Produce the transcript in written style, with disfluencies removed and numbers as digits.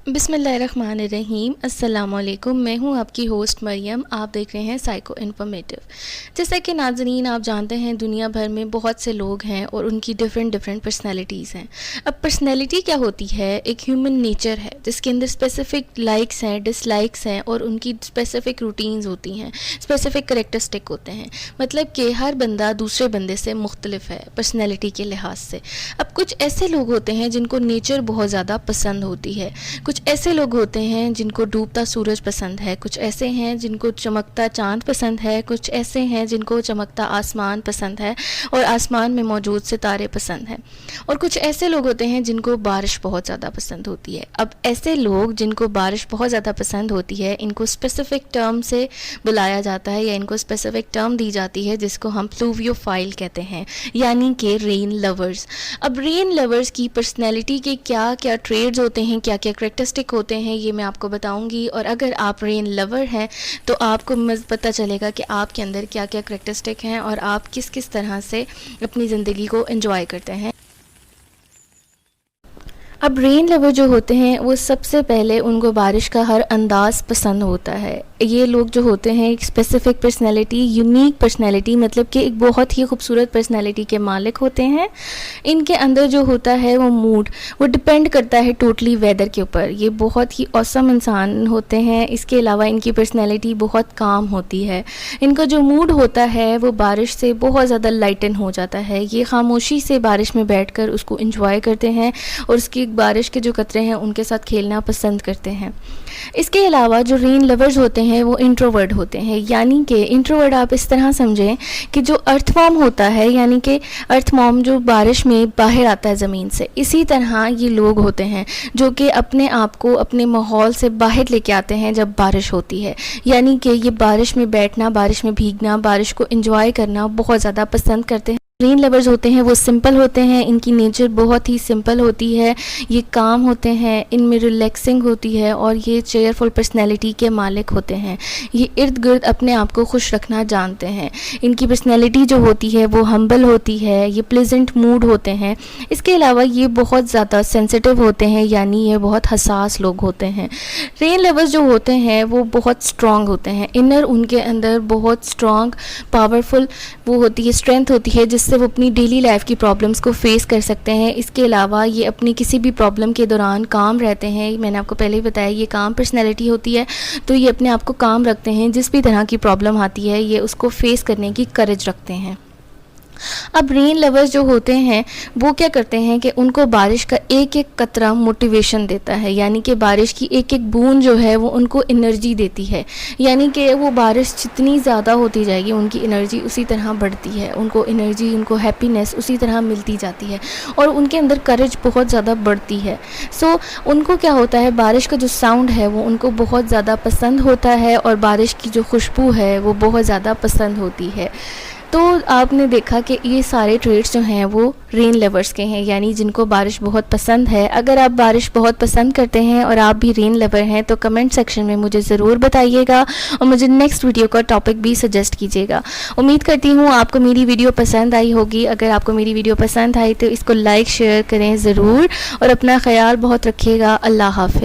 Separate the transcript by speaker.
Speaker 1: बिस्मिल्लाहिर्रहमानिर्रहीम। अस्सलाम वालेकुम। मैं हूं आपकी होस्ट मरियम। आप देख रहे हैं साइको इन्फॉर्मेटिव। जैसा कि नाज़रीन आप जानते हैं, दुनिया भर में बहुत से लोग हैं और उनकी डिफरेंट पर्सनैलिटीज़ हैं। अब पर्सनैलिटी क्या होती है? एक ह्यूमन नेचर है जिसके अंदर स्पेसिफ़िक लाइक्स हैं, डिसलाइक्स हैं और उनकी स्पेसिफ़िक रूटीन्स होती हैं, स्पेसिफ़िक करैक्टरिस्टिक होते हैं। मतलब कि हर बंदा दूसरे बंदे से मुख्तलिफ है पर्सनैलिटी के लिहाज से। अब कुछ ऐसे लोग होते हैं जिनको नेचर बहुत ज़्यादा पसंद होती है, कुछ ऐसे लोग होते हैं जिनको डूबता सूरज पसंद है, कुछ ऐसे हैं जिनको चमकता चाँद पसंद है, कुछ ऐसे हैं जिनको चमकता आसमान पसंद है और आसमान में मौजूद सितारे पसंद हैं, और कुछ ऐसे लोग होते हैं जिनको बारिश बहुत ज़्यादा पसंद होती है। अब ऐसे लोग जिनको बारिश बहुत ज़्यादा पसंद होती है, इनको स्पेसिफ़िक टर्म से बुलाया जाता है या इनको स्पेसिफ़िक टर्म दी जाती है जिसको हम प्लूवियोफाइल कहते हैं, यानी कि रेन लवर्स। अब रेन लवर्स की पर्सनैलिटी के क्या क्या ट्रेड्स होते हैं, क्या क्या करैक्टरिस्टिक होते हैं, ये मैं आपको बताऊंगी। और अगर आप रेन लवर हैं तो आपको पता चलेगा कि आपके अंदर क्या क्या करैक्टरिस्टिक हैं और आप किस किस तरह से अपनी ज़िंदगी को एंजॉय करते हैं। अब रेन लवर जो होते हैं वो सबसे पहले उनको बारिश का हर अंदाज़ पसंद होता है। ये लोग जो होते हैं एक स्पेसिफ़िक पर्सनैलिटी, यूनिक पर्सनैलिटी, मतलब कि एक बहुत ही खूबसूरत पर्सनैलिटी के मालिक होते हैं। इनके अंदर जो होता है वो मूड, वो डिपेंड करता है टोटली वेदर के ऊपर। ये बहुत ही ऑसम इंसान होते हैं। इसके अलावा इनकी पर्सनैलिटी बहुत काम होती है। इनका जो मूड होता है वो बारिश से बहुत ज़्यादा लाइटन हो जाता है। ये खामोशी से बारिश में बैठकर उसको एंजॉय करते हैं और उसकी बारिश के जो कतरे हैं उनके साथ खेलना पसंद करते हैं। इसके अलावा जो रेन लवर्स होते हैं वो इंट्रोवर्ट होते हैं, यानी कि इंट्रोवर्ट आप इस तरह समझें कि जो अर्थवॉर्म होता है, यानी कि अर्थवॉर्म जो बारिश में बाहर आता है ज़मीन से, इसी तरह ये लोग होते हैं जो कि अपने आप को अपने माहौल से बाहर लेके आते हैं जब बारिश होती है। यानी कि ये बारिश में बैठना, बारिश में भीगना, बारिश को एंजॉय करना बहुत ज़्यादा पसंद करते हैं। रेन लवर्स होते हैं वो सिंपल होते हैं, इनकी नेचर बहुत ही सिंपल होती है। ये काम होते हैं, इनमें रिलैक्सिंग होती है और ये चेयरफुल पर्सनैलिटी के मालिक होते हैं। ये इर्द गिर्द अपने आप को खुश रखना जानते हैं। इनकी पर्सनैलिटी जो होती है वो हम्बल होती है। ये प्लेजेंट मूड होते हैं। इसके अलावा ये बहुत ज़्यादा सेंसिटिव होते हैं, यानी ये बहुत हसास लोग होते हैं। रेन लवर्स जो होते हैं वो बहुत स्ट्रॉन्ग होते हैं। इनर उनके अंदर बहुत स्ट्रॉन्ग पावरफुल वो होती है, स्ट्रेंथ होती है, जिससे वो अपनी डेली लाइफ की प्रॉब्लम्स को फेस कर सकते हैं। इसके अलावा ये अपनी किसी भी प्रॉब्लम के दौरान काम रहते हैं। मैंने आपको पहले ही बताया ये काम पर्सनैलिटी होती है, तो ये अपने आप को काम रखते हैं। जिस भी तरह की प्रॉब्लम आती है ये उसको फेस करने की करेज रखते हैं। अब रेन लवर्स जो होते हैं वो क्या करते हैं कि उनको बारिश का एक एक कतरा मोटिवेशन देता है, यानी कि बारिश की एक एक बूंद जो है वो उनको एनर्जी देती है। यानी कि वो बारिश जितनी ज़्यादा होती जाएगी उनकी एनर्जी उसी तरह बढ़ती है, उनको एनर्जी, उनको हैप्पीनेस उसी तरह मिलती जाती है और उनके अंदर करेज बहुत ज़्यादा बढ़ती है। सो उनको क्या होता है, बारिश का जो साउंड है वो उनको बहुत ज़्यादा पसंद होता है और बारिश की जो खुशबू है वो बहुत ज़्यादा पसंद होती है। तो आपने देखा कि ये सारे ट्रेड्स जो हैं वो रेन लवर्स के हैं, यानी जिनको बारिश बहुत पसंद है। अगर आप बारिश बहुत पसंद करते हैं और आप भी रेन लवर हैं तो कमेंट सेक्शन में मुझे ज़रूर बताइएगा और मुझे नेक्स्ट वीडियो का टॉपिक भी सजेस्ट कीजिएगा। उम्मीद करती हूँ आपको मेरी वीडियो पसंद आई होगी। अगर आपको मेरी वीडियो पसंद आई तो इसको लाइक शेयर करें ज़रूर और अपना ख्याल बहुत रखिएगा। अल्लाह हाफ़िज़।